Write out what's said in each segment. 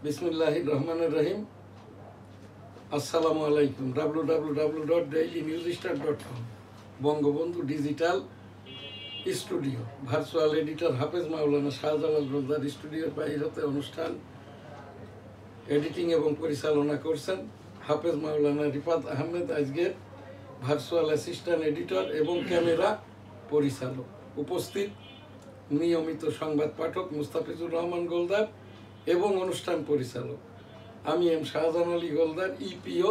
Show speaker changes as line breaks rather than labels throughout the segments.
বিসমিল্লাহির রহমানির রহিম। আসসালামু আলাইকুম। www.dailynewsstar.com Bangabandhu digital studio virtual editor হাফেজ মাওলানা শাহজালাল গোলদার স্টুডিওর বাইরেতে অনুষ্ঠান এডিটিং এবং পরিচালনা করছেন হাফেজ মাওলানা রিফাত আহমেদ। আজকের ভার্চুয়াল অ্যাসিস্ট্যান্ট এডিটর এবং ক্যামেরা পরিচালক। উপস্থিত নিয়মিত সংবাদ পাঠক মুস্তাফিজুর রহমান গোলদার এবং অনুষ্ঠান পরিচালক আমি M Shahjahan Ali Goldar, EPO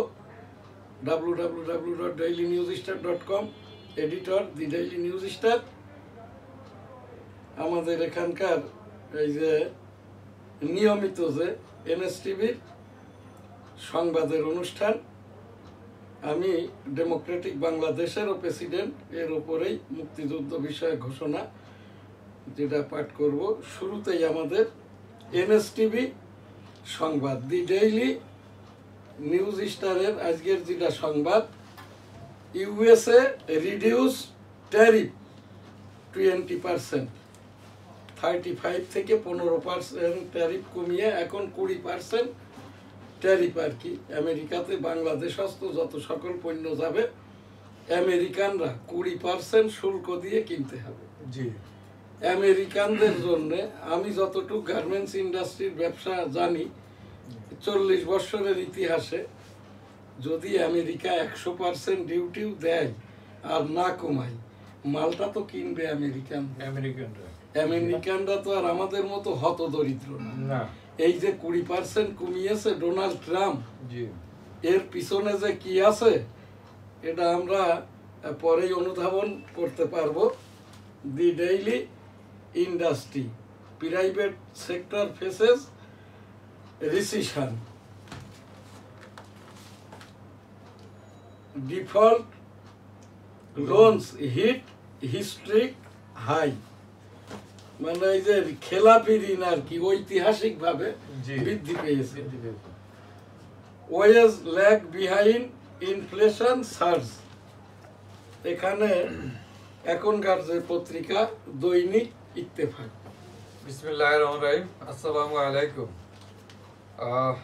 www.dailynewsstar.com, editor the Daily News Star. আমাদের এখানকার এই যে নিয়মিত যে এনএসটিভির সংবাদের অনুষ্ঠান, আমি ডেমোক্রেটিক বাংলাদেশেরও প্রেসিডেন্ট, এর উপরেই মুক্তিযুদ্ধ বিষয়ে ঘোষণা যেটা পাঠ করব। শুরুতেই আমাদের এনএসটিভি সংবাদ, দি ডেইলি নিউজ স্টারের আজকের যেটা সংবাদ, ইউএসএ রিডিউস ট্যারিফ 20%, 35 থেকে 15% ট্যারিফ কমিয়ে এখন 20% ট্যারিফ আর কি। আমেরিকাতে বাংলাদেশস্থ যত সকল পণ্য যাবে আমেরিকানরা 20% শুল্ক দিয়ে কিনতে হবে।
জি,
আমেরিকানদের জন্য আমি যতটুকু গার্মেন্টস ইন্ডাস্ট্রির ব্যবসা জানি, 40 বছরের ইতিহাসে যদি আমেরিকা 100% ডিউটিও দেয় আর না কমায়, মালটা তো কিনবে আমেরিকানরা তো আর আমাদের মতো হতদরিদ্র না। এই যে 20% কমিয়েছে ডোনাল্ড ট্রাম্প, এর পিছনে যে কি আছে এটা আমরা পরেই অনুধাবন করতে পারবো। The Daily Industry, private sector faces recession, default loans hit historic high. মানে এই যে খেলাপি ঋণ আর কি ঐতিহাসিক ভাবে বৃদ্ধি পেয়েছে। Wages lag behind inflation surge. এখানে এখনকার যে পত্রিকা দৈনিক ইত্তেফাক।
বিসমিল্লাহির রহমানির রহিম। আসসালামু আলাইকুম।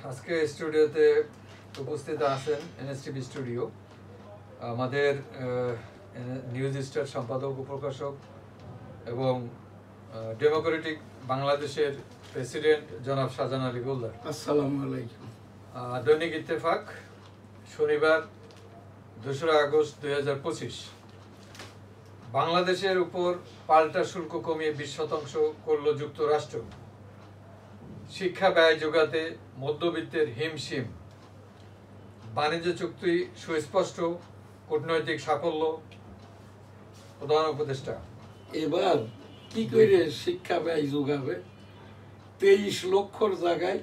আজকে স্টুডিওতে উপস্থিত আছেন এনএসটিভি স্টুডিও, আমাদের নিউজ স্টার সম্পাদক ও প্রকাশক এবং ডেমোক্রেটিক বাংলাদেশের প্রেসিডেন্ট জনাব শাহজাহান আলী গোলদার।
আসসালামু আলাইকুম।
দৈনিক ইত্তেফাক, শনিবার 2রা আগস্ট 2025। বাংলাদেশের উপর পাল্টা শুল্ক কমিয়ে 20% করল যুক্তরাষ্ট্র। শিক্ষা ব্যয় যোগাতে মধ্যবিত্তের হিমশিম। বাণিজ্য চুক্তি সুস্পষ্ট, কূটনৈতিক সাফল্য প্রধান উপদেষ্টা।
এবার কি করে শিক্ষা ব্যয় যোগাবে? 23 লক্ষর জায়গায়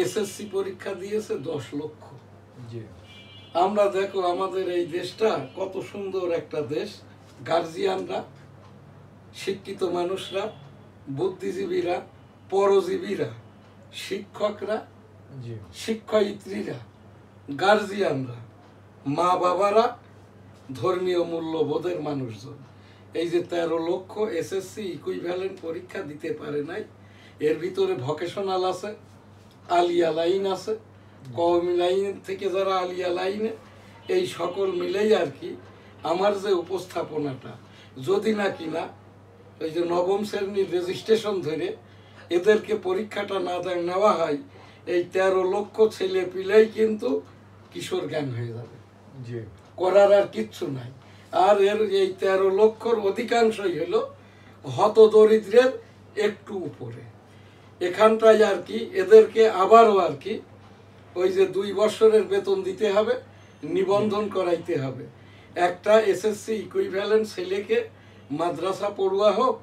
এসএসসি পরীক্ষা দিয়েছে 10 লক্ষ। আমরা দেখো আমাদের এই দেশটা কত সুন্দর একটা দেশ। গার্জিয়ানরা, শিক্ষিত মানুষরা, বুদ্ধিজীবীরা, পরজীবীরা, শিক্ষকরা, শিক্ষয়িত্রীরা, গার্জিয়ানরা, মা বাবারা, ধর্মীয় মূল্যবোধের মানুষজন, এই যে 13 লক্ষ এসএসসি ইকুইভ্যালেন্ট পরীক্ষা দিতে পারে নাই। এর ভিতরে ভকেশনাল আছে, আলিয়া লাইন আছে, কওমি লাইন থেকে যারা আলিয়া লাইনে, এই সকল মিলেই আর কি আমার যে উপস্থাপনাটা, যদি না কিনা ওই যে 9ম শ্রেণীর রেজিস্ট্রেশন ধরে এদেরকে পরীক্ষাটা না নেওয়া হয়, এই 13 লক্ষ ছেলে পিলেই কিন্তু কিশোর জ্ঞান হয়ে যাবে, করার আর কিচ্ছু নাই। আর এর এই 13 লক্ষর অধিকাংশই হলো হতদরিদ্রের একটু উপরে। এখানটায় আর কি এদেরকে আবারও আর কি ওই যে 2 বছরের বেতন দিতে হবে, নিবন্ধন করাইতে হবে। একটা এসএসসি ইকুইভ্যালেন্ট ছেলেকে মাদ্রাসা পড়ুয়া হোক,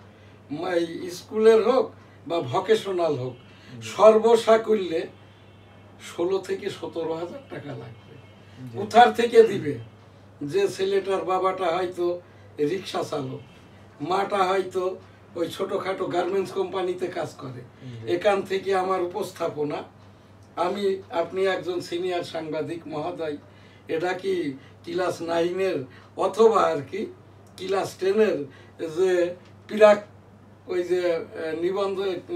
স্কুলের হোক বা ভকেশনাল হোক, সর্বসাকুল্যে 16 থেকে 17,000 টাকা লাগবে। কোথার থেকে দিবে? যে ছেলেটার বাবাটা হয়তো রিক্সা চালক, মাটা হয়তো ওই ছোটখাটো গার্মেন্টস কোম্পানিতে কাজ করে। এখান থেকে আমার উপস্থাপনা, আপনি একজন সিনিয়র সাংবাদিক মহোদয়, এটা কি ক্লাস 9-এর অথবা আর কি ক্লাস 10-এর যে ওই যে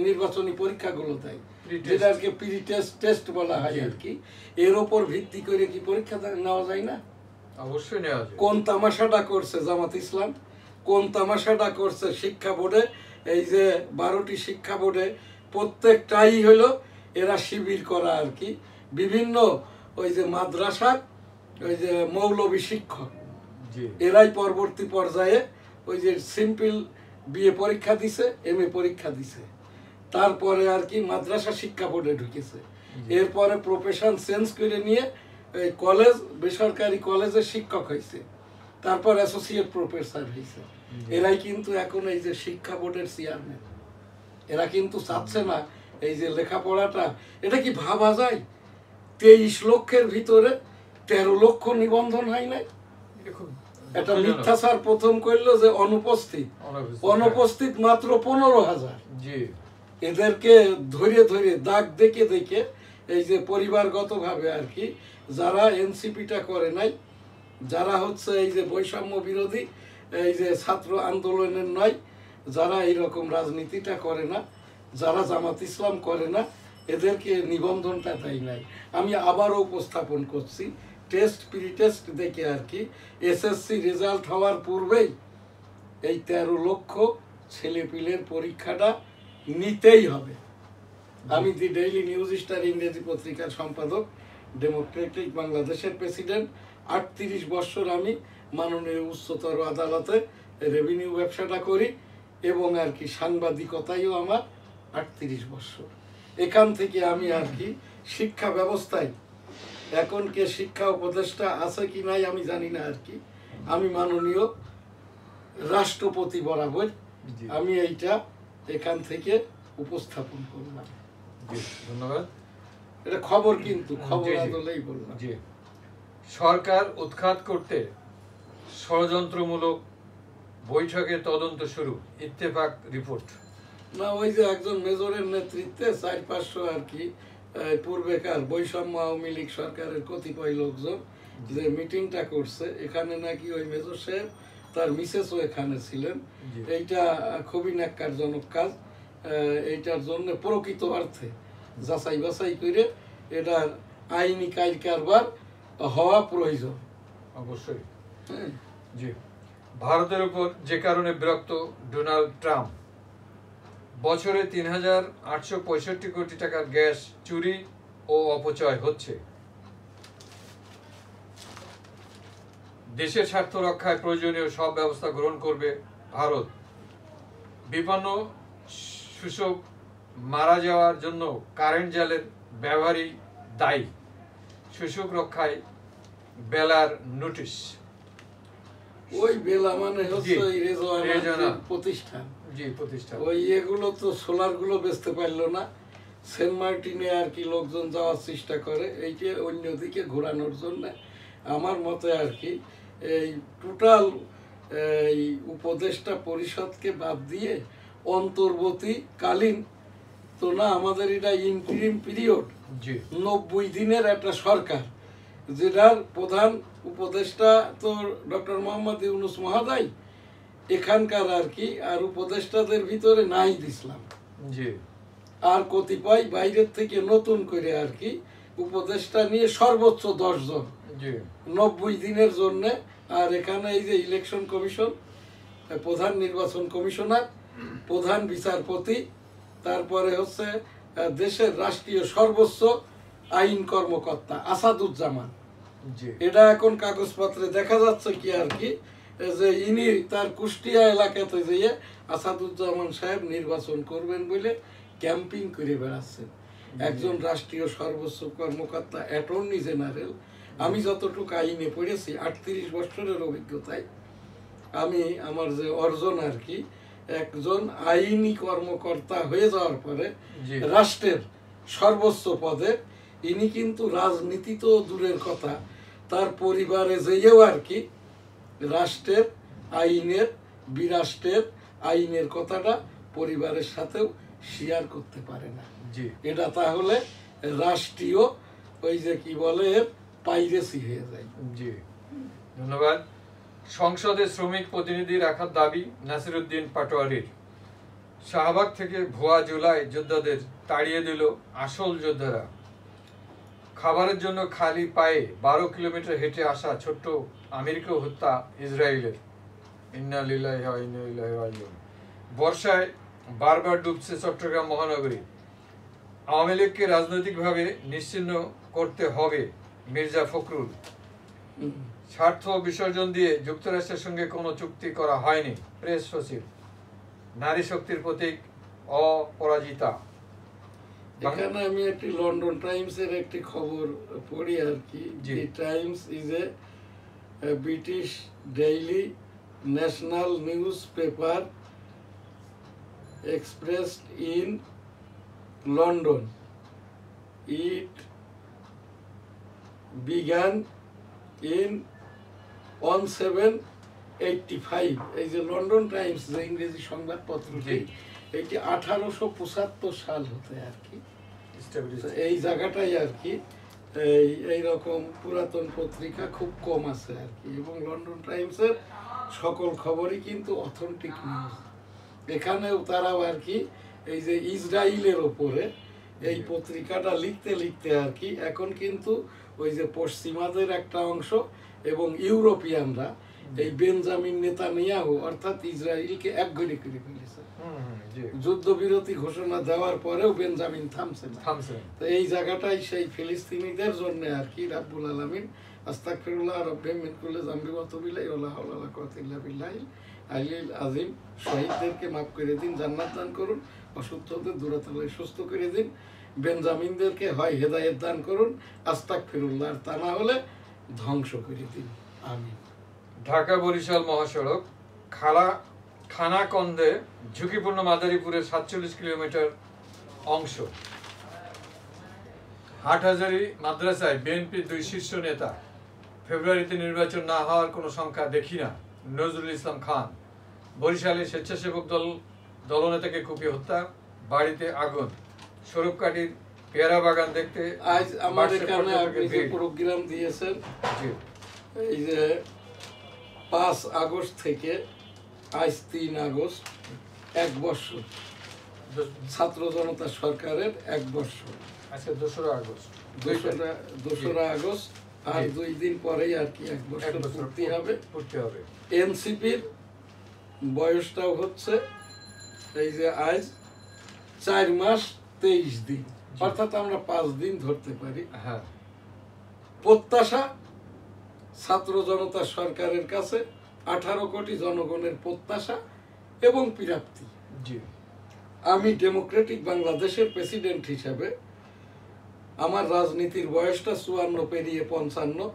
নির্বাচনী পরীক্ষাগুলো দেয়, যেটাকে প্রি টেস্ট বলা হয় আর কি, এর ওপর ভিত্তি করে কি পরীক্ষা নেওয়া যায় না?
অবশ্যই নেওয়া যায়।
কোন তামাশাটা করছে জামাত ইসলাম, কোন তামাশাটা করছে শিক্ষা বোর্ডে, এই যে 12টি শিক্ষা বোর্ডে প্রত্যেকটাই হলো এরা শিবির করা আর কি, বিভিন্ন ওই যে মাদ্রাসার ওই যে মৌলবী শিক্ষক, এরাই পরবর্তী পর্যায়ে ওই যে সিম্পল বিএ পরীক্ষা দিছে, এমএ পরীক্ষা দিছে, তারপরে আর কি মাদ্রাসা শিক্ষা বোর্ডে ঢুকেছে, এরপরে প্রফেশন চেঞ্জ করে নিয়ে কলেজ, বেসরকারি কলেজের শিক্ষক হয়েছে, তারপর অ্যাসোসিয়েট প্রফেসর হয়েছে। এরাই কিন্তু এখন এই যে শিক্ষা বোর্ডের চেয়ারম্যান। এরা কিন্তু চাচ্ছে না এই যে লেখাপড়াটা, এটা কি ভাবা যায়? 23 লক্ষের ভিতরে 13 লক্ষ নিবন্ধন হয় নাই। এটা মিথ্যাচার প্রথম করলো যে অনুপস্থিত মাত্র 15,000। এদেরকে ধরে ধরে দাগ দেখে দেখে এই যে পরিবারগতভাবে আর কি যারা এনসিপিটা করে নাই, যারা হচ্ছে এই যে বৈষম্য বিরোধী এই যে ছাত্র আন্দোলনের নয়, যারা এইরকম রাজনীতিটা করে না, যারা জামাত ইসলাম করে না, এদেরকে নিবন্ধনটা দেয় নাই। আমি আবারও উপস্থাপন করছি, টেস্ট প্রি টেস্ট দেখে আর কি এসএসসি রেজাল্ট হওয়ার পূর্বেই এই 13 লক্ষ ছেলেপিলের পরীক্ষাটা নিতেই হবে। আমি দি ডেইলি নিউজ স্টার ইংরেজি পত্রিকার সম্পাদক, ডেমোক্রেটিক বাংলাদেশের প্রেসিডেন্ট, 38 বছর আমি মাননীয় উচ্চতর আদালতে রেভিনিউ ব্যবসাটা করি এবং আর কি সাংবাদিকতায়ও আমার 38 বছর। এখান থেকে আমি আর কি শিক্ষা ব্যবস্থায় এখন কে শিক্ষা উপদেষ্টা আছে কি নাই আমি জানি না আর কি, আমি মাননীয় রাষ্ট্রপতি বরাবর আমি এইটা এখান থেকে উপস্থাপন করলাম।
ধন্যবাদ।
এটা খবর, কিন্তু খবর আদলেই বললাম।
সরকার উৎখাত করতে ষড়যন্ত্রমূলক বৈঠকের তদন্ত শুরু, ইত্তেফাক রিপোর্ট।
না, ওই যে একজন মেজরের নেতৃত্বে 400-500 আর কি পূর্বেকার বৈষম্য আওয়ামী লীগ সরকারের কতিপয় লোকজন যে মিটিংটা করছে, এখানে নাকি ওই মেজর সাহেব তার মিসেসও এখানে ছিলেন। এইটা খুবই ন্যাক্কারজনক কাজ। এইটার জন্য প্রকৃত অর্থে যাচাই বাছাই করে এটার আইনি কারবার হওয়া প্রয়োজন।
অবশ্যই। জি। ভারতের উপর যে কারণে বিরক্ত ডোনাল্ড ট্রাম্প, বছরে 3,865 কোটি টাকার গ্যাস চুরি ও অপচয় হচ্ছে। দেশের স্বার্থ রক্ষায় প্রয়োজনীয় সব ব্যবস্থা গ্রহণ করবে ভারত। বিপন্ন শোষক মারা যাওয়ার জন্য কারেন্ট জালের ব্যবহারই দায়ী। শোষক রক্ষায় বেলার নোটিশ।
ওই বেলা মানে হচ্ছে প্রতিষ্ঠান, ওই এগুলো তো সোলার গুলো বেচতে পারলো না, সেন্ট মার্টিনে আর কি লোকজন যাওয়ার চেষ্টা করে এইকে অন্যদিকে ঘোরানোর জন্য। আমার মতে আর কি এই টোটাল এই উপদেষ্টা পরিষদকে বাদ দিয়ে অন্তর্বর্তীকালীন তো না, আমাদের এটা ইন্টারিম পিরিয়ড, 90 দিনের একটা সরকার, যেটার প্রধান উপদেষ্টা তো ডক্টর মোহাম্মদ ইউনূস মহোদয়, এখানকার আর কি আর উপদেষ্টাদের ভিতরে নাহিদ ইসলাম, আর কতিপয় বাইরের থেকে নতুন করে আর কি উপদেষ্টা নিয়ে সর্বোচ্চ 10 জন 90 দিনের জন্য। আর এখানে এই যে ইলেকশন কমিশন, প্রধান নির্বাচন কমিশনার, প্রধান বিচারপতি, তারপরে হচ্ছে দেশের রাষ্ট্রীয় সর্বোচ্চ আইন কর্মকর্তা আসাদুজ্জামান, এটা এখন কাগজপত্রে দেখা যাচ্ছে কি আর কি যে ইনি তার কুষ্টিয়া এলাকাতে যেয়ে আসাদুজ্জামান সাহেব নির্বাচন করবেন বলে ক্যাম্পিং করে বেড়াচ্ছেন। একজন রাষ্ট্রীয় সর্বোচ্চ কর্মকর্তা, অ্যাটর্নি জেনারেল, আমি যতটুকু আইনে পড়েছি 38 বছরের অভিজ্ঞতায় আমি আমার যে অর্জন আর কি, একজন আইনি কর্মকর্তা হয়ে যাওয়ার পরে রাষ্ট্রের সর্বোচ্চ পদে ইনি কিন্তু রাজনীতি তো দূরের কথা, তার পরিবারে যেয়েও আর কি রাষ্ট্রের আইনের, বিরাষ্ট্রের আইনের কথাটা পরিবারের সাথেও শেয়ার করতে পারে না। এটা তাহলে রাষ্ট্রীয় ওই যে কি বলে পাইরেসি হয়ে যায়।
জি, ধন্যবাদ। সংসদে শ্রমিক প্রতিনিধি রাখার দাবি নাসিরউদ্দিন পাটোয়ারির। শাহবাগ থেকে ভুয়া জুলাই যোদ্ধাদের তাড়িয়ে দিল আসল যোদ্ধারা। খাবারের জন্য খালি পায়ে 12 কিলোমিটার হেঁটে আসা ছোট্ট আমেরিকাও হত্যা ইসরায়েলের। ইন্না লিল্লাহি ওয়া ইন্না ইলাইহি রাজিউন। বর্ষায় বারবার ডুবছে চট্টগ্রাম মহানগরী। আওয়ামী লীগকে রাজনৈতিকভাবে নিশ্চিহ্ন করতে হবে মির্জা ফখরুল। স্বার্থ বিসর্জন দিয়ে যুক্তরাষ্ট্রের সঙ্গে কোনো চুক্তি করা হয়নি, প্রেস সচিব। নারী শক্তির প্রতীক অপরাজিতা।
এখানে আমি একটি লন্ডন টাইমস এর একটি খবর পড়ি আর কি। The Times is a British daily national news paper expressed in London. It began in 1785. এই যে লন্ডন টাইমস যে ইংরেজি সংবাদপত্রটি, এটি 1875 সাল হতে আর কি। এই জায়গাটাই আর কি এই রকম পুরাতন পত্রিকা খুব কম আছে আর কি, এবং লন্ডন টাইমসের সকল খবরই কিন্তু অথেন্টিক নিউজ। এখানেও তারাও আর কি এই যে ইসরায়েলের ওপরে এই পত্রিকাটা লিখতে লিখতে আর কি এখন কিন্তু ওই যে পশ্চিমাদের একটা অংশ এবং ইউরোপিয়ানরা এই বেঞ্জামিন নেতানিয়াহু অর্থাৎ ইসরায়েলকে একঘরে করে ফেলেছে। যুদ্ধবিরতি ঘোষণা দেওয়ার পরেও বেঞ্জামিন থামছে না। তো এই জায়গাটাই সেই ফিলিস্তিনিদের জন্য আর কি রাব্বুল আলামিন আস্তাগফিরুল্লাহ রাব্বি মিন কুল্লি যামবি ওয়া তুবু ইলাইহি ওয়া লা হাওলা ওয়া লা কুওয়াতা ইল্লা বিল্লাহিল আলিয়্যিল আযীম। শহীদদেরকে মাফ করে দিন, জান্নাত দান করুন, অসুস্থদের দূরাতলায় সুস্থ করে দিন, বেঞ্জামিনদেরকে হয় হেদায়েত দান করুন, আস্তাগফিরুল্লাহ, তা না হলে ধ্বংস করে দিন, আমিন।
ঢাকা বরিশাল মহাসড়ক খানাকন্দে ঝুঁকিপূর্ণ মাদারীপুরের 47 কিলোমিটার অংশ। হাটহাজারী মাদ্রাসায় বিএনপির 2 শীর্ষ নেতা। ফেব্রুয়ারিতে নির্বাচন না হওয়ার কোনো সংখ্যা দেখি না, নজরুল ইসলাম খান। বরিশালে স্বেচ্ছাসেবক দল দলনেতাকে কুপিয়ে হত্যা, বাড়িতে আগুন। সরবকাটির পেয়ারা বাগান দেখতে
আজ আমার এখানে আপনি যে প্রোগ্রাম দিয়েছেন, এই যে 5 আগস্ট থেকে আজ 3 আগস্ট 1 বছর ছাত্র জনতা সরকারের 1 বছর।
আজকে 2রা আগস্ট,
2রা আগস্ট আর 2 দিন পরেই আর কি 1 বছর পূর্তি হবে। এনসিপির বয়সটাও হচ্ছে এই যে আজ 4 মাস 23 দিন, অর্থাৎ আমরা 5 দিন ধরতে পারি।
হ্যাঁ,
প্রত্যাশা ছাত্র জনতা সরকারের কাছে 18 কোটি জনগণের প্রত্যাশা এবং প্রাপ্তি। আমি ডেমোক্রেটিক বাংলাদেশের প্রেসিডেন্ট হিসাবে আমার রাজনীতির বয়সটা 54 পেরিয়ে 55।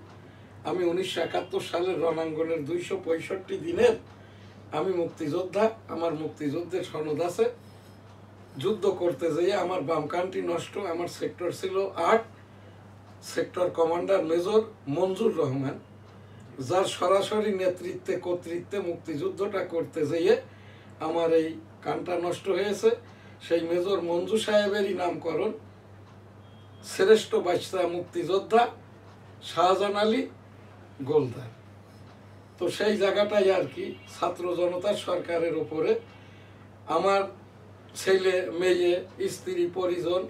আমি 1971 সালের রণাঙ্গনের 265 দিনের আমি মুক্তিযোদ্ধা। আমার মুক্তিযুদ্ধের সনদ আছে। যুদ্ধ করতে যেয়ে আমার বাম কানটি নষ্ট। আমার সেক্টর ছিল 8, সেক্টর কমান্ডার মেজর মঞ্জুর রহমান, যার সরাসরি নেতৃত্বে কর্তৃত্বে মুক্তিযুদ্ধটা করতে যেয়ে আমার এই কানটা নষ্ট হয়েছে। সেই মেজর মঞ্জু সাহেবেরই নামকরণ শ্রেষ্ঠ বাদশা মুক্তিযোদ্ধা শাহজাহান আলী গোলদার। তো সেই জায়গাটাই আর কি ছাত্র জনতার সরকারের ওপরে আমার ছেলে মেয়ে স্ত্রী পরিজন,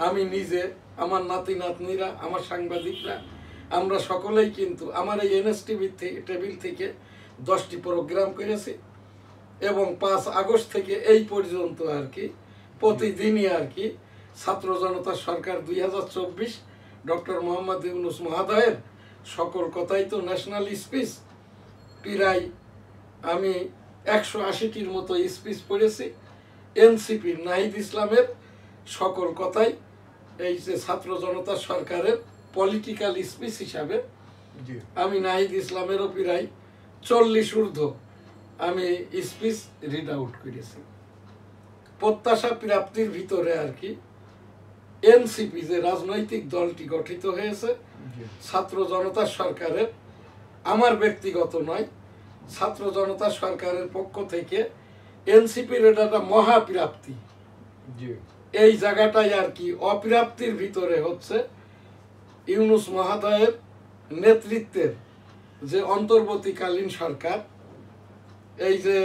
আমি নিজে, আমার নাতি নাতনিরা, আমার সাংবাদিকরা, আমরা সকলেই কিন্তু আমার এই এনএসটিভি টেবিল থেকে 10টি প্রোগ্রাম করেছি এবং 5 আগস্ট থেকে এই পর্যন্ত আর কি প্রতিদিনই আর কি ছাত্র জনতা সরকার 2024 ডক্টর মোহাম্মদ ইউনূস মহোদয়ের সকল কথাই তো ন্যাশনাল স্পিচ, প্রায় আমি 180টির মতো স্পিচ পড়েছি। এনসিপির নাহিদ ইসলামের সকল কথাই এই যে ছাত্র জনতা সরকারের পলিটিক্যাল স্পিচ হিসাবে আমি নাহিদ ইসলামেরও প্রায় 40 ঊর্ধ্ব আমি স্পিচ রিড আউট করেছি। প্রত্যাশা প্রাপ্তির ভিতরে আর কি এনসিপি যে রাজনৈতিক দলটি গঠিত হয়েছে ছাত্র জনতা সরকারের, আমার ব্যক্তিগত নয়, ছাত্র জনতা সরকারের পক্ষ থেকে এনসিপির এটা একটা মহাপ্রাপ্তি। এই জায়গাটাই আর কি অপ্রাপ্তির ভিতরে হচ্ছে ইউনূস মহোদয়ের নেতৃত্বের যে অন্তর্বর্তীকালীন সরকার, এই যে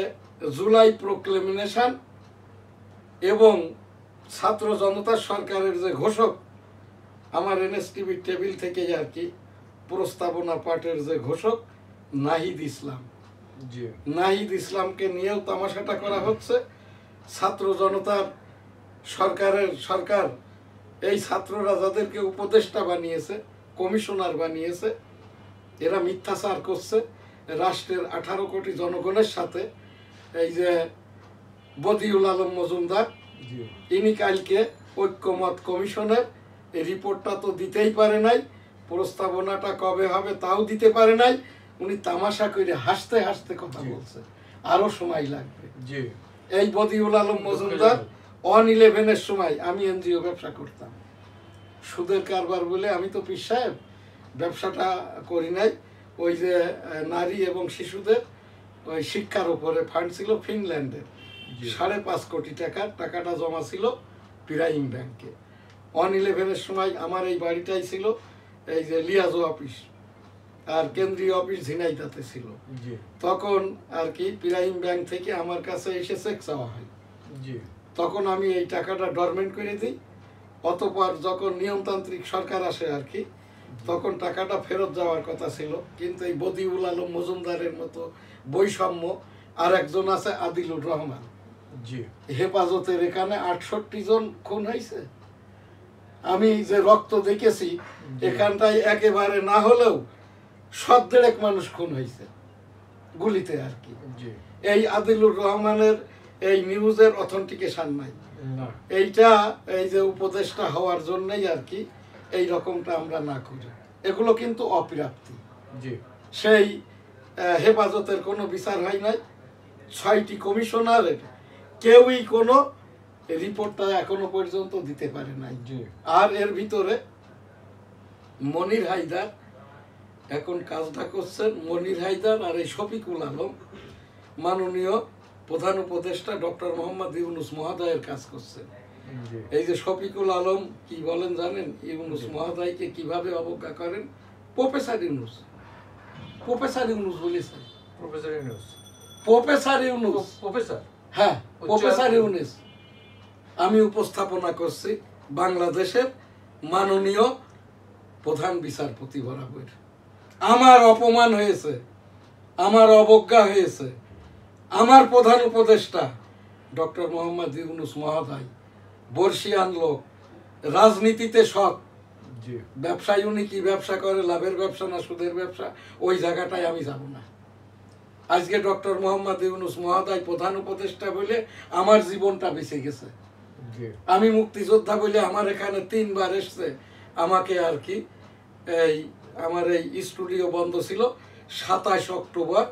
জুলাই প্রোক্লেমিনেশন এবং ছাত্র জনতা সরকারের যে ঘোষক, আমার এনএসটিভির টেবিল থেকে আর কি প্রস্তাবনা পাঠের যে ঘোষক নাহিদ ইসলাম, নাহিদ ইসলামকে নিয়েও তামাশাটা করা হচ্ছে। ছাত্র জনতার সরকার এই ছাত্ররা যাদেরকে উপদেষ্টা বানিয়েছে, কমিশনার বানিয়েছে, এরা মিথ্যাচার করছে রাষ্ট্রের 18 কোটি জনগণের সাথে। এই যে বদিউল আলম মজুমদার, ইনি কালকে ঐক্যমত কমিশনের এই রিপোর্টটা তো দিতেই পারে নাই, প্রস্তাবনাটা কবে হবে তাও দিতে পারে নাই। উনি তামাশা করে হাসতে হাসতে কথা বলছে, আরো সময় লাগবে। এই বদিউল আলম মজুমদার 1/11-এর সময়, আমি এনজিও ব্যবসা করতাম, সুদের কারবার বলে আমি তো পীর সাহেব ব্যবসাটা করি নাই। ওই যে নারী এবং শিশুদের ওই শিক্ষার উপরে ফান্ড ছিল ফিনল্যান্ডের, 5.5 কোটি টাকাটা জমা ছিল প্রাইম ব্যাংকে। 1/11-এর সময় আমার এই বাড়িটাই ছিল এই যে লিয়াজো অফিস, আর কেন্দ্রীয় অফিস ঝিনাইদাতে ছিল। তখন আর কি প্রাইম ব্যাংক থেকে আমার কাছে এসে চেক চাওয়া হয়, তখন আমি এই টাকাটা ডরমেন্ট করে দিই। অতঃপর যখন নিয়মতান্ত্রিক সরকার আসে আর কি, তখন টাকাটা ফেরত যাওয়ার কথা ছিল, কিন্তু এই বদিউল আলম মজুমদারের মতো বৈষম্য। আর একজন আছে আদিলুর রহমান, হেফাজতের এখানে 68 জন খুন হয়েছে। আমি যে রক্ত দেখেছি এখানটায় একেবারে না হলেও 1.5 মানুষ খুন হয়েছে গুলিতে আর কি। এই আদিলুর রহমানের এই নিউজের অথেন্টিকেশন নাই, এইটা এই যে উপদেষ্টা হওয়ার জন্যই আর কি এই রকমটা আমরা না করি। এগুলো কিন্তু অপ্রাপ্তি। সেই হেফাজতের কোনো বিচার হয় নাই, 6টি কমিশনারের কেউই কোনো রিপোর্টটা এখনো পর্যন্ত দিতে পারে নাই। আর এর ভিতরে মনির হায়দার এখন কাজটা করছেন, মনির হায়দার আর এই শফিকুল আলম মাননীয় প্রধান উপদেষ্টা ডক্টর মোহাম্মদ ইউনুস মহোদয়ের কাজ করছেন। এই যে শফিকুল আলম কি বলেন জানেন? ইউনুস মহোদয়কে কিভাবে অবজ্ঞা করেন? প্রফেসর ইউনুস, প্রফেসর ইউনুস বলেছেন।
Professor Yunus,
professor Yunus,
professor,
হ্যাঁ প্রফেসর ইউনুস। আমি উপস্থাপনা করছি বাংলাদেশের মাননীয় প্রধান বিচারপতি বরাবর। আমার অপমান হয়েছে, আমার অবজ্ঞা হয়েছে। আমার প্রধান উপদেষ্টা ডক্টর মোহাম্মদ ইউনুস মহোদয় বর্ষিয়ান লোক, রাজনীতিতে সৎ, ব্যবসায় উনি কি ব্যবসা করে, লাভের ব্যবসা না সুদের ব্যবসা, ওই জায়গাটায় আমি যাব না। আজকে ডক্টর মোহাম্মদ ইউনুস মহোদয় প্রধান উপদেষ্টা বলে আমার জীবনটা বেঁচে গেছে। আমি মুক্তিযোদ্ধা বলে আমার এখানে 3 বার এসছে আমাকে আর কি। এই আমার এই স্টুডিও বন্ধ ছিল 27 অক্টোবর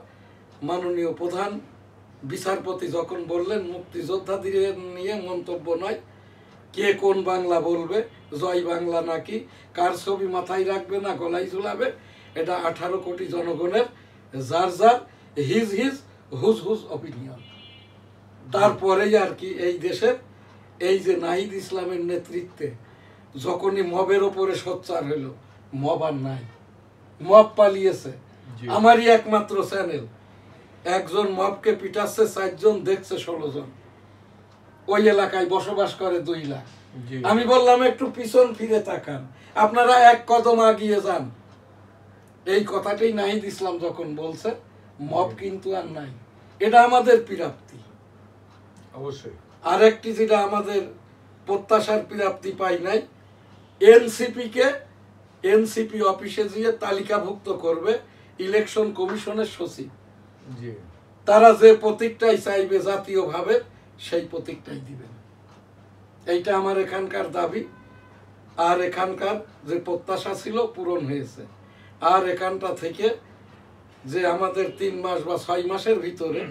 মাননীয় প্রধান বিচারপতি যখন বললেন মুক্তিযোদ্ধাদের নিয়ে মন্তব্য নয়, কে কোন বাংলা বলবে, জয় বাংলা নাকি কার ছবি মাথায় রাখবে না গলায় ঝুলাবে, এটা 18 কোটি জনগণের যার যার his his whose whose opinion. তারপরেই আর কি এই দেশের এই যে নাহিদ ইসলামের নেতৃত্বে যখনই মবের ওপরে সোচ্চার হইল, মব আর নাই, মব পালিয়েছে। আমারই একমাত্র চ্যানেল, একজন মবকে পিটাচ্ছে 4 জন, দেখছে 16 জন। ওই এলাকায় বসবাস করে 2 লাখ। আমি বললাম একটু পিছন ফিরে তাকান, আপনারা 1 কদম আগিয়ে যান। এই কথাটাই নাহিদ ইসলাম যখন বলছে, মব কিন্তু আর নাই। এটা আমাদের প্রাপ্তি
অবশ্যই।
আরেকটি যেটা আমাদের প্রত্যাশার প্রাপ্তি পাই নাই, এনসিপি অফিসে গিয়ে তালিকাভুক্ত করবে ইলেকশন কমিশনের সচিব। তারা যে প্রতীকটাই চাইবে জাতীয়ভাবে সেই প্রতীকটাই দিবেন। এইটা আমার এখানকার দাবি। আর এখানকার যে প্রত্যাশা ছিল পূরণ হয়েছে। আর এখানটা থেকে যে আমাদের 3 মাস বা 6 মাসের ভিতরে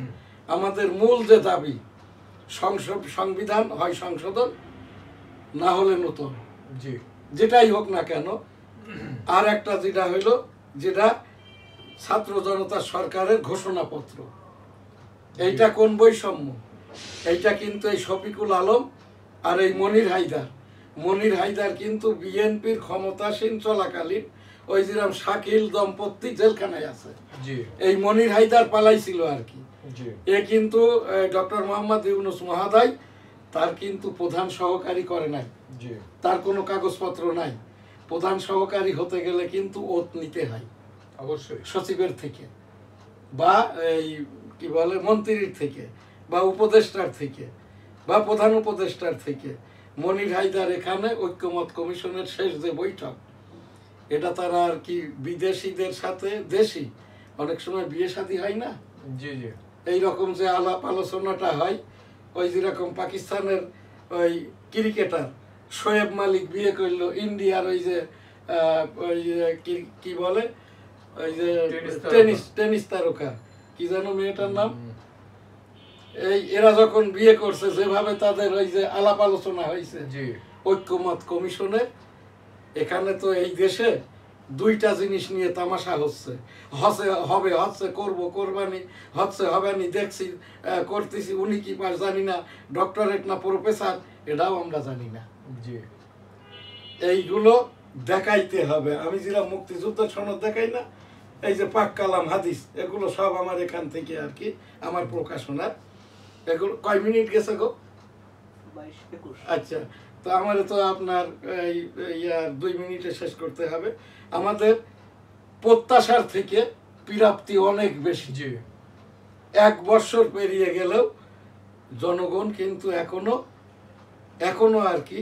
আমাদের মূল যে দাবি, সংবিধান হয় সংশোধন, না হলে নতুন, যেটাই হোক না কেন। আর একটা যেটা হইল, যেটা ছাত্র জনতা সরকারের ঘোষণাপত্র, এইটা কোন বৈষম্য? এইটা কিন্তু এই শফিকুল আলম আর এই মনির হায়দার কিন্তু বিএনপির ক্ষমতাসীন চলাকালীন ওই যেরকম শাকিল দম্পতি জেলখানায় আছে, এই মনির হায়দার পালাইছিল আর কি। এ কিন্তু ডক্টর মোহাম্মদ ইউনুস মহোদয় তার কিন্তু প্রধান সহকারী করে নাই, তার কোনো কাগজপত্র নাই। প্রধান সহকারী হতে গেলে কিন্তু ওত নিতে হয়
অবশ্যই
সচিবের থেকে, বা এই কি বলে মন্ত্রীর থেকে, বা উপদেষ্টার থেকে, বা প্রধান উপদেষ্টার থেকে। মনির হায়দার এখানে ঐক্যমত কমিশনের শেষ যে বৈঠক, এটা তারা আর কি বিদেশিদের সাথে দেশি অনেক সময় বিয়ে শাদী হয় না,
জি জি,
এইরকম যে আলাপ আলোচনাটা হয়, ওই যেরকম পাকিস্তানের ওই ক্রিকেটার শোয়েব মালিক বিয়ে করলো ইন্ডিয়ার ওই যে কি বলে ওই যে টেনিস তারকা কি জানো মেয়েটার নাম, এই এরা যখন বিয়ে করছে যেভাবে তাদের ওই যে আলাপ আলোচনা হয়েছে ঐক্যমত কমিশনে, এখানে তো এই দেশে দুইটা জিনিস নিয়ে তামাশা হচ্ছে, হবে হচ্ছে, করবো কোরবানি হচ্ছে, হবে নি দেখছি করতেছি, উনি কি পাস জানি না, ডক্টরেট না প্রফেসর এটাও আমরা জানি না। এইগুলো দেখাইতে হবে। আমি যেটা মুক্তিযুদ্ধ সনদ দেখাই না, এই যে পাক কালাম হাদিস, এগুলো সব আমার এখান থেকে আর কি আমার প্রকাশনার। এগুলো কয় মিনিট গেছে গো? আচ্ছা, তো আমার তো আপনার এই 2 মিনিটে শেষ করতে হবে। আমাদের প্রত্যাশার থেকে প্রাপ্তি অনেক বেশি। 1 বছর পেরিয়ে গেলেও জনগণ কিন্তু এখনো আর কি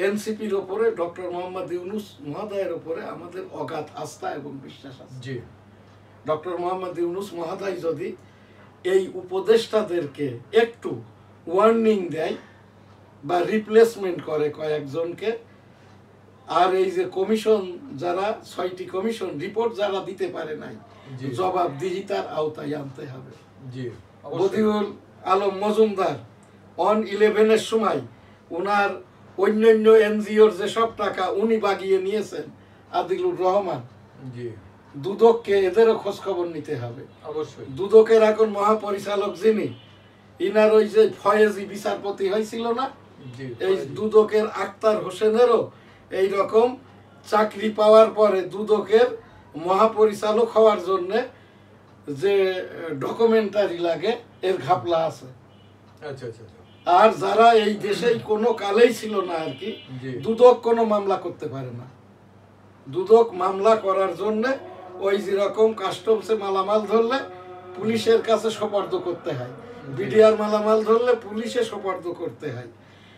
এনসিপির ওপরে, ডক্টর মোহাম্মদ ইউনূস মহোদয়ের উপরে আমাদের অগাধ আস্থা এবং বিশ্বাস আছে। ডক্টর মোহাম্মদ ইউনূস মহোদয় যদি এই উপদেষ্টাদেরকে একটু ওয়ার্নিং দেয় বা রিপ্লেসমেন্ট করে কয়েকজনকে, আর এই যে কমিশন যারা 6টি কমিশন রিপোর্ট যারা দিতে পারে নাই, জবাবদিহিতার আওতায় আনতে হবে। বদিউল আলম মজুমদার অন 11-এর সময় ওনার অন্যান্য এনজিওর যেসব টাকা উনি বাগিয়ে নিয়েছেন, আদিলুর রহমান, দুদককে এদেরও খোঁজ খবর নিতে হবে। অবশ্যই দুদকের এখন মহাপরিচালক যিনি, ইনার ওই যে ফয়েজি বিচারপতি হয়েছিল না, এই দুদকের আক্তার হোসেনেরও এই রকম চাকরি পাওয়ার পরে দুদকের মহাপরিচালক হওয়ার জন্য যে ডকুমেন্টারি লাগে এর ঘাপলা আছে। আর যারা এই দেশে কোনো কালেই ছিল না আর কি, দুদক কোনো মামলা করতে পারে না। দুদক মামলা করার জন্য ওই যেরকম কাস্টমসে মালামাল ধরলে পুলিশের কাছে সোপর্দ করতে হয়, বিডিআর মালামাল ধরলে পুলিশে সোপর্দ করতে হয়।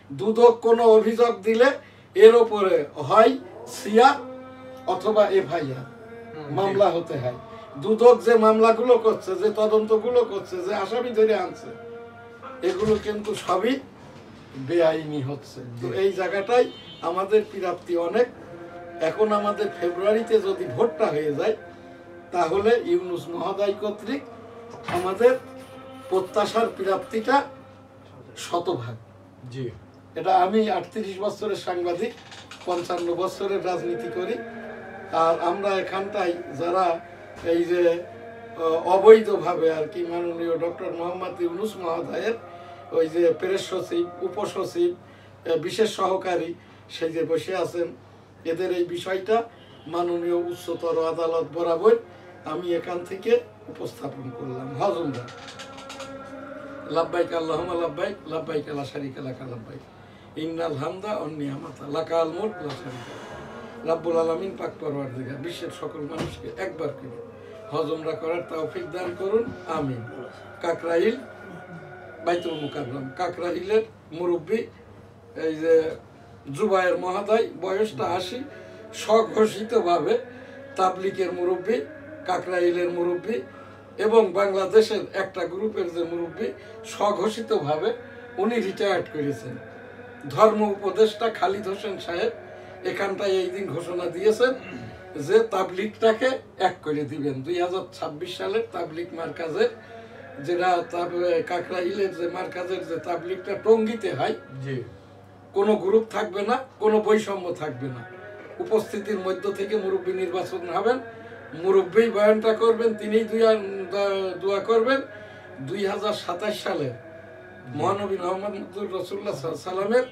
দুদক কোনো অভিযোগ দিলে এর ওপরে হয় সিআর অথবা এফআইআর মামলা হতে হয়। দুদক যে মামলাগুলো করছে, যে তদন্তগুলো করছে, যে আসামি ধরে আনছে, এগুলো কিন্তু সবই বেআইনি হচ্ছে। তো এই জায়গাটাই আমাদের প্রাপ্তি অনেক। এখন আমাদের ফেব্রুয়ারিতে যদি ভোটটা হয়ে যায়, তাহলে ইউনূস মহোদয় কর্তৃক আমাদের প্রত্যাশার প্রাপ্তিটা শতভাগ। এটা আমি 38 বছরের সাংবাদিক, 55 বছরের রাজনীতি করি। আর আমরা এখানটাই যারা এই যে অবৈধভাবে আর কি মাননীয় ডক্টর মোহাম্মদ ইউনূস মহোদয়ের ওই যে প্রেস সচিব, উপসচিব, বিশেষ সহকারী সেই যে বসে আছেন, এদের এই বিষয়টা মাননীয় উচ্চতর আদালত বরাবর আমি এখান থেকে উপস্থাপন করলাম। হজমরা লাব্বাইক আল্লাহুম্মা লাব্বাইক, লাব্বাইক লা শারীকা লাকা লাব্বাইক, ইন্নাল হামদা ওয়ান নি'মাতা লাকাল মুলক লা শারীকা লাক। রব্বুল আলামিন পাক পরওয়ারদিগার বিশ্বের সকল মানুষকে একবার করে হজমরা করার তৌফিক দান করুন, আমিন। কাকরাইল বাইতুল মুকাররম, কাকরাইলের মুরব্বী এই যে জুবায়ের মহোদয়, বয়সটা 80, স্বঘোষিতভাবে তাবলিগের মুরব্বী, কাকরাইলের মুরব্বী এবং বাংলাদেশের একটা গ্রুপের যে মুরব্বী, স্বঘোষিতভাবে উনি রিটায়ার্ড করেছেন। ধর্ম উপদেষ্টা খালিদ হোসেন সাহেব এখানটায় এই দিন ঘোষণা দিয়েছেন যে তাবলিগটাকে এক করে দিবেন। 2026 সালের তাবলিগ মার্কাজের, যেটা কাকরাইলের যে মার্কাজের যে তাবলিগটা টঙ্গীতে হয়, কোনো গ্রুপ থাকবে না, কোনো বৈষম্য থাকবে না। উপস্থিতির মধ্য থেকে মুরব্বী নির্বাচন হবেন, মুরব্বী বয়ানটা করবেন, তিনি দোয়া করবেন। 2027 সালে মহানবী মুহাম্মদুর রাসূলুল্লাহ সাল্লাল্লাহু আলাইহি ওয়াসাল্লামের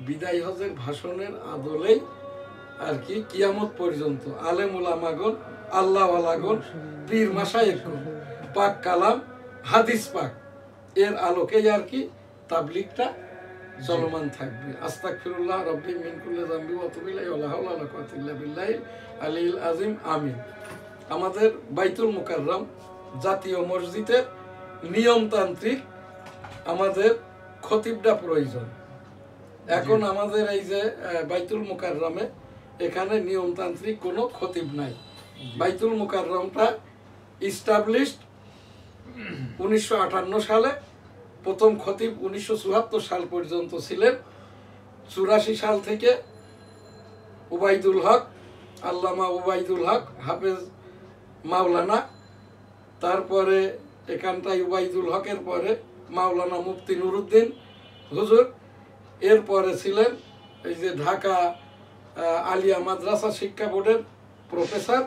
বিদায় হজের ভাষণের আদলেই আর কি কিয়ামত পর্যন্ত আলেম উলামাগণ, আল্লাহওয়ালাগণ, পীর মাশায়েখগণ, পাক কালাম, হাদিস পাক এর আলোকেই আর কি তাবলিগটা চলমান থাকবে। আস্তাগফিরুল্লাহ রাব্বি মিন কুল্লি যামবি ওয়া আতুবু ইলাইহি ওয়া লা হাওলা ওয়া লা কুওয়াতা ইল্লা বিল্লাহিল আলিয়্যিল আযীম। আমিন। আমাদের বাইতুল মুকাররম জাতীয় মসজিদের নিয়মতান্ত্রিক আমাদের খতিবটা প্রয়োজন। এখন আমাদের এই যে বাইতুল মুকাররমে এখানে নিয়মতান্ত্রিক কোনো খতিব নাই। বাইতুল মুকাররমটা ইস্টাবলিশড 1958 সালে, প্রথম খতিব 1974 সাল পর্যন্ত ছিলেন। 84 সাল থেকে উবাইদুল হক, আল্লামা উবাইদুল হক হাফেজ মাওলানা, তারপরে এখানটায় উবাইদুল হকের পরে মাওলানা মুফতি নুরুদ্দিন হুজুর, এরপরে ছিলেন এই যে ঢাকা আলিয়া মাদ্রাসা শিক্ষা বোর্ডের প্রফেসর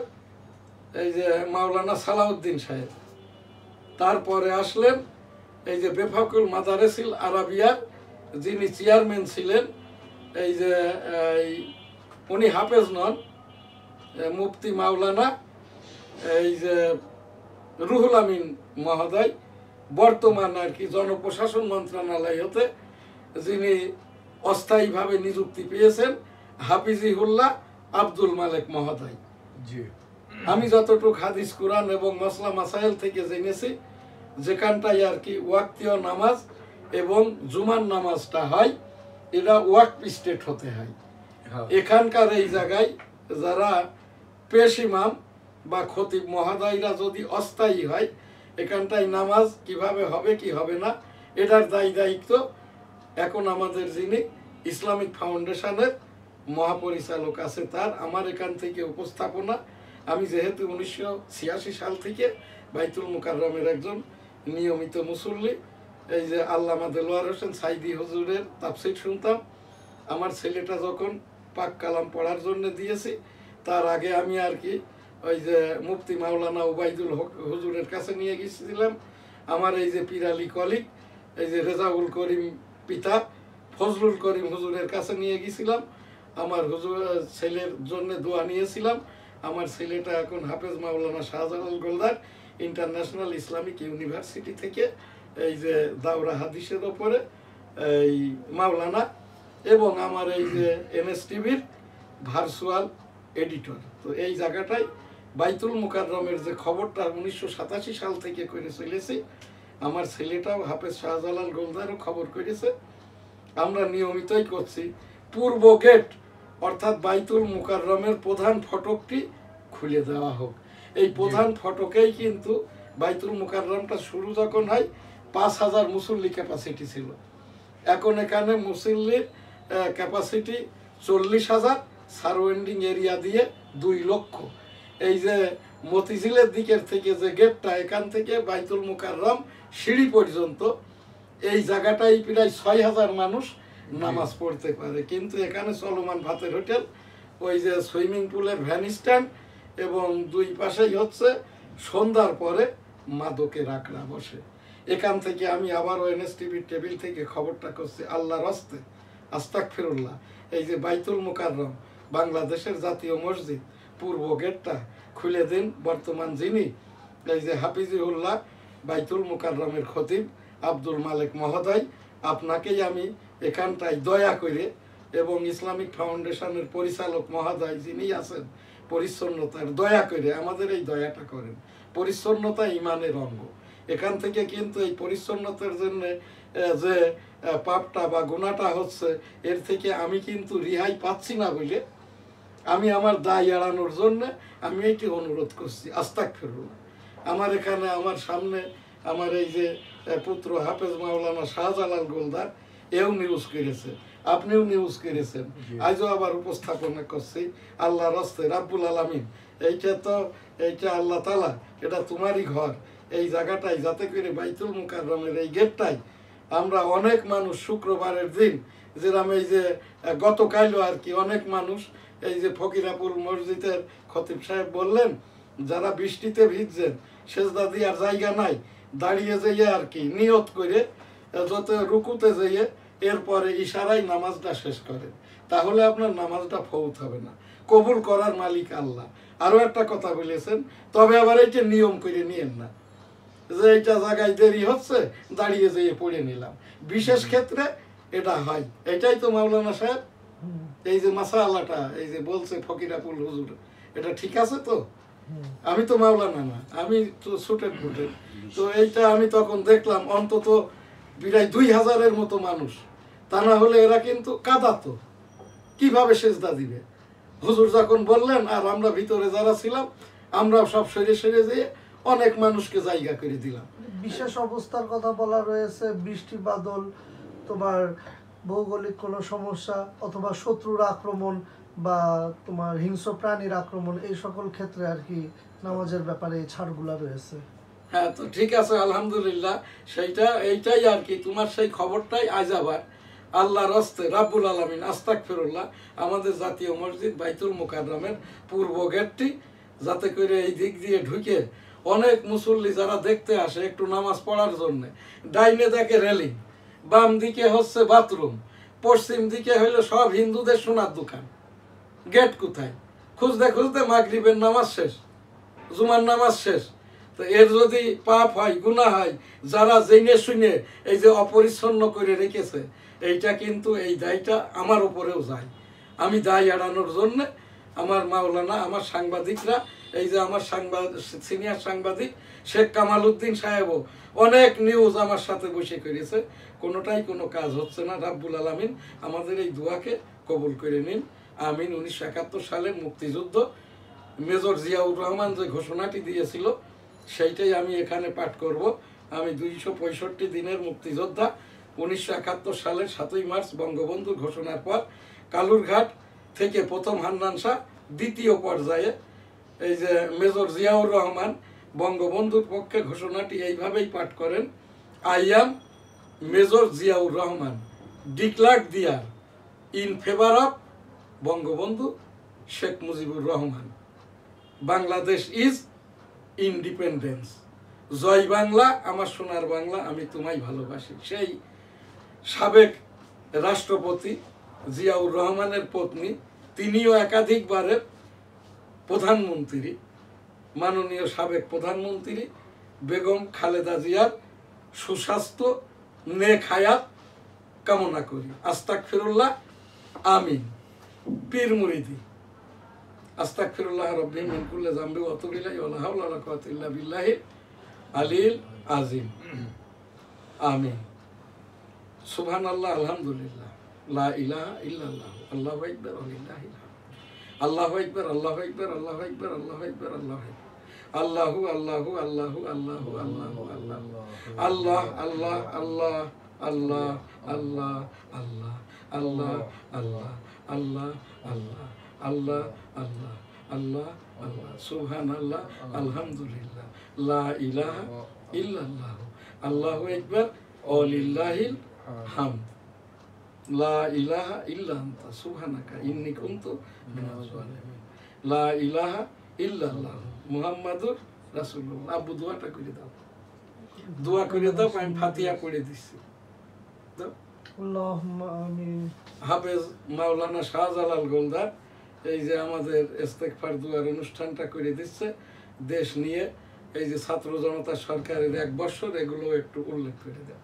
এই যে মাওলানা সালাউদ্দিন সাহেব, তারপরে আসলেন এই যে বেফাকুল মাদারেসিল আরাবিয়ার যিনি চেয়ারম্যান ছিলেন, এই যে উনি হাফেজ নন, মুফতি মাওলানা এই যে রুহুল আমিন মহোদয়, বর্তমান আর কি জনপ্রশাসন মন্ত্রণালয় হতে যিনি অস্থায়ীভাবে নিযুক্তি পেয়েছেন হাফিজিহুল্লাহ আব্দুল মালেক মহোদয়। আমি যতটুকু হাদিস কুরআন এবং মাসলা মাসাইল থেকে জেনেছি, যেখানটায় আর কি ওয়াক্তীয় নামাজ এবং জুমার নামাজটা হয়, এটা ওয়াক্ত স্টেট হতে হয়। এখানকার এই জায়গায় যারা পেশ ইমাম বা খতিব মহোদয়রা যদি অস্থায়ী হয়, এখানটায় নামাজ কিভাবে হবে কি হবে না এটার দায়িত্ব এখন আমাদের যিনি ইসলামিক ফাউন্ডেশনের মহাপরিচালক আছে তার। আমার এখান থেকে উপস্থাপনা, আমি যেহেতু 1986 সাল থেকে বাইতুল মুকাররমের একজন নিয়মিত মুসল্লি, এই যে আল্লামা দেলোয়ার হোসেন সাইদি হুজুরের তাফসীর শুনতাম। আমার ছেলেটা যখন পাক কালাম পড়ার জন্য দিয়েছি, তার আগে আমি আর কি ওই যে মুফতি মাওলানা উবাইদুল হক হুজুরের কাছে নিয়ে গিয়েছিলাম। আমার এই যে পিরালি কলিগ এই যে রেজাউল করিম পিতা ফজলুল করিম হুজুরের কাছে নিয়ে গিয়েছিলাম। আমার হুজুর ছেলের জন্য দোয়া নিয়েছিলাম। আমার ছেলেটা এখন হাফেজ মাওলানা Shahjalal Goldar international Islamic university থেকে এই যে দাওরা হাদিসের ওপরে এই মাওলানা, এবং আমার এই যে এনএসটিভির ভার্চুয়াল এডিটর। তো এই জায়গাটায় বাইতুল মুকাররমের যে খবরটা 1987 সাল থেকে করে চলেছি, আমার ছেলেটাও হাফেজ শাহজালাল গোলদারও খবর করেছে। আমরা নিয়মিতই করছি। পূর্ব গেট অর্থাৎ বাইতুল মুকাররমের প্রধান ফটকটি খুলে দেওয়া হোক। এই প্রধান ফটকেই কিন্তু বাইতুল মুকাররমটা শুরু যখন হয় 5000 মুসল্লি ক্যাপাসিটি ছিল, এখন এখানে মুসল্লির ক্যাপাসিটি 40,000, সারাউন্ডিং এরিয়া দিয়ে 2 লক্ষ। এই যে মতিঝিলের দিকের থেকে যে গেটটা, এখান থেকে বাইতুল মুকাররম সিঁড়ি পর্যন্ত এই জায়গাটাই প্রায় 6,000 মানুষ নামাজ পড়তে পারে। কিন্তু এখানে চলমান ভাতের হোটেল, ওই যে সুইমিং পুলের ভ্যান স্ট্যান্ড, এবং 2 পাশেই হচ্ছে সন্ধ্যার পরে মাদকের আখড়া বসে। এখান থেকে আমি আবার এনএসটিভির টেবিল থেকে খবরটা করছি, আল্লাহর রাস্তে আস্তাগফিরুল্লাহ, এই যে বাইতুল মুকাররম বাংলাদেশের জাতীয় মসজিদ পূর্ব গেটটা খুলে দিন। বর্তমান যিনি এই যে হাফিজিহুল্লাহ বাইতুল মুকাররমের খতিব আব্দুল মালেক মহোদয়, আপনাকেই আমি এখানটায় দয়া করে, এবং ইসলামিক ফাউন্ডেশনের পরিচালক মহোদয় যিনি আছেন পরিচ্ছন্নতার, দয়া করে আমাদের এই দয়াটা করেন। পরিচ্ছন্নতা ইমানের অঙ্গ। এখান থেকে কিন্তু এই পরিচ্ছন্নতার জন্য যে পাপটা বা গুনাহটা হচ্ছে, এর থেকে আমি কিন্তু রেহাই পাচ্ছি না বলে আমি আমার দায় এড়ানোর জন্য আমি এইটি অনুরোধ করছি, আস্তাগফিরুল্লাহ। আমার এখানে আমার সামনে আমার এই যে পুত্র হাফেজ মাওলানা শাহজালাল গোলদার এও নিউজ করেছে, আপনিও নিউজ করেছেন, আজও আবার উপস্থাপনা করছি। আল্লাহ রাস্তে রাব্বুল আলামিন, এইটা আল্লাহ তাআলা, এটা তোমারই ঘর। এই জায়গাটাই যাতে করে বাইতুল মুকাররমের এই গেটটাই আমরা অনেক মানুষ শুক্রবারের দিন, যেরকম এই যে গতকালও আর কি অনেক মানুষ এই যে ফকিরাপুর মসজিদের খতিব সাহেব বললেন, যারা বৃষ্টিতে ভিজছেন, সেজদা দেওয়ার জায়গা নাই, দাঁড়িয়ে যেয়ে আর কি নিয়ত করে যত রুকুতে যেয়ে এরপরে ইশারায় নামাজটা শেষ করেন, তাহলে আপনার নামাজটা ফৌত হবে না, কবুল করার মালিক আল্লাহ। আরও একটা কথা বলেছেন, তবে আবার এইটা নিয়ম করে নিয়েন না যে এইটা জায়গায় দেরি হচ্ছে দাঁড়িয়ে যেয়ে পড়ে নিলাম। বিশেষ ক্ষেত্রে এটা হয়। এটাই তো মাওলানা সাহেব এই যে মাসালাটা এই যে বলছে ফকিরাপুল হুজুর, এটা ঠিক আছে তো? আমি তো মাওলানা না, আমি তো ছুটের ফুটের। তো এইটা আমি তখন দেখলাম অন্তত প্রায় 2000-এর মতো মানুষ, তা না হলে এরা কিন্তু কাঁদাতো, কিভাবে সেজদা দিবে। হুজুর যখন বললেন, আর আমরা ভিতরে যারা ছিলাম আমরা সব সরে সরে যেয়ে অনেক মানুষকে জায়গা করে দিলাম।
বিশেষ অবস্থার কথা বলা রয়েছে, বৃষ্টি বাদল, তোমার ভৌগোলিক কোনো সমস্যা অথবা শত্রুর আক্রমণ বা তোমার হিংস্র প্রাণীর আক্রমণ, এই সকল ক্ষেত্রে আর কি নামাজের ব্যাপারে এই ছাড়গুলা রয়েছে।
হ্যাঁ, তো ঠিক আছে, আলহামদুলিল্লাহ। এইটাই আর কি, তোমার সেই খবরটাই আজ আবার আল্লাহর হস্তে রাব্বুল আলামিন আস্তাগফিরুল্লাহ আমাদের জাতীয় মসজিদ বাইতুল মুকাররমের পূর্ব গেটটি যাতে করে এই দিক দিয়ে ঢুকে অনেক মুসল্লি যারা দেখতে আসে একটু নামাজ পড়ার জন্য, ডাইনে দেখে রেলিং, বাম দিকে হচ্ছে বাথরুম, পশ্চিম দিকে হইলো সব হিন্দুদের সোনার দোকান। গেট কোথায়? খুঁজতে খুঁজতে মাগরিবের নামাজ শেষ, জুমার নামাজ শেষ। তো এর যদি পাপ হয়, গুনাহ হয়, যারা জেনে শুনে এই যে অপরিচ্ছন্ন করে রেখেছে, এইটা কিন্তু এই দায়টা আমার উপরেও যায়। আমি দায় এড়ানোর জন্য আমার মাওলানা, আমার সাংবাদিকরা, এই যে আমার সিনিয়র সাংবাদিক শেখ কামাল উদ্দিন সাহেবও অনেক নিউজ আমার সাথে বসে করেছে, কোনোটাই কোনো কাজ হচ্ছে না। রাব্বুল আলামিন আমাদের এই দোয়াকে কবুল করে নিন, আমিন। 1971 সালের মুক্তিযুদ্ধ মেজর জিয়াউর রহমান যে ঘোষণাটি দিয়েছিল সেইটাই আমি এখানে পাঠ করব। আমি 265 দিনের মুক্তিযোদ্ধা। 1971 সালের 7ই মার্চ বঙ্গবন্ধুর ঘোষণার পর কালুরঘাট থেকে প্রথম হান্নান শাহ, দ্বিতীয় পর্যায়ে এই যে মেজর জিয়াউর রহমান বঙ্গবন্ধুর পক্ষে ঘোষণাটি এইভাবেই পাঠ করেন, I am major Ziaur Rahman declared there in favour of Bangabandhu Sheikh Mujibur Rahman, Bangladesh is independence. জয় বাংলা, আমার সোনার বাংলা, আমি তোমায় ভালোবাসি। সেই সাবেক রাষ্ট্রপতি জিয়াউর রহমানের পত্নী, তিনিও একাধিকবারের প্রধানমন্ত্রী, মাননীয় সাবেক প্রধানমন্ত্রী বেগম খালেদা জিয়ার সুস্বাস্থ্য, নেক হায়াত কামনা করি। আস্তাগফিরুল্লাহ, আমিন। পীর মুরিদি আস্তাগফিরুল্লাহ রাব্বি মিন কুল্লি যামবি ওয়া আতুবু ইলাইহি ওয়া লা হাওলা ওয়া লা কুওয়াতা ইল্লা বিল্লাহি আলিল আযীম, আমিন। সুবহানাল্লাহ, আলহামদুলিল্লাহ, লা ইলাহা ইল্লাল্লাহ, আল্লাহু আকবার, ওয়ালিল্লাহিল হামদ, আল্লাহু আকবার, আল্লাহু আকবার, আল্লাহু আকবার, আল্লাহু আকবার, আল্লাহু আকবার, আল্লাহু আল্লাহু আল্লাহু আল্লাহু আল্লাহু আল্লাহ, আল্লাহ আল্লাহ আল্লাহ আল্লাহ আল্লাহ আল্লাহ আল্লাহ আল্লাহ আল্লাহ আল্লাহ আল্লাহ আল্লাহ আল্লাহ, সুবহানাল্লাহ, আলহামদুলিল্লাহ, লা ইলাহা ইল্লাল্লাহ, আল্লাহু আকবার, ওয়ালিল্লাহিল হামদ, লা ইলাহা ইল্লা আনতা সুবহানাকা ইন্নী কুনতু মিনাজ জালিমিন, লা ইলাহা ইল্লাল্লাহ মুহাম্মাদুর রাসূলুল্লাহ। আব্বু দোয়াটা করে দাও, দোয়া করে দাও, আমি ফাতিহা পড়ে দিচ্ছি।
আল্লাহুম্মা আমিন।
হাফেজ মাওলানা শাহজালাল গোলদার এই যে আমাদের ইস্তেগফার দুয়ার অনুষ্ঠানটা করে দিচ্ছে দেশ নিয়ে, এই যে ছাত্র জনতা সরকারের 1 বছর, এগুলো একটু উল্লেখ করে দেয়।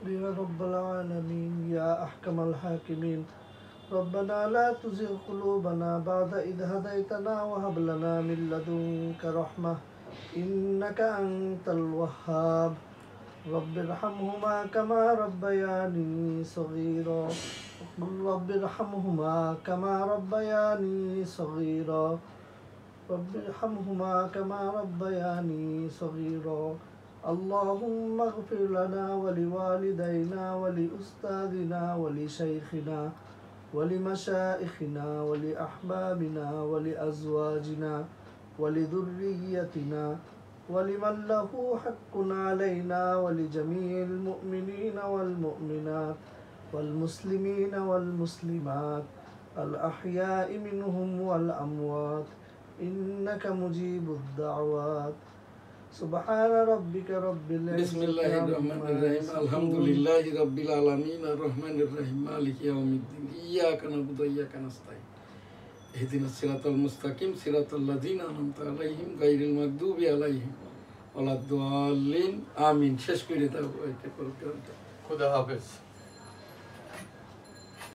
يا رب العالمين يا أحكم الحاكمين ربنا لا تزغ قلوبنا بعد إذ هديتنا وهب لنا من لدنك رحمة إنك أنت الوهاب رب ارحمهما كما ربياني صغيرا رب ارحمهما كما ربياني صغيرا رب ارحمهما كما ربياني صغيرا اللهم اغفر لنا ولوالدينا ولأستاذنا ولشيخنا ولمشائخنا ولأحبابنا ولأزواجنا ولذريتنا ولمن له حق علينا ولجميع المؤمنين والمؤمنات والمسلمين والمسلمات الأحياء منهم والأموات إنك مجيب الدعوات سبحان ربك رب العزة
بسم الله الرحمن الرحيم الحمد لله رب العالمين الرحمن الرحيم مالك يوم الدين إياك نعبد وإياك نستعين اهدنا الصراط المستقيم صراط الذين أنعمت عليهم غير المغضوب عليهم ওয়ালাদ-দাল্লিন আমিন। শেষ করে দাও এটা প্রোগ্রামটা।
খুদা হাফেজ।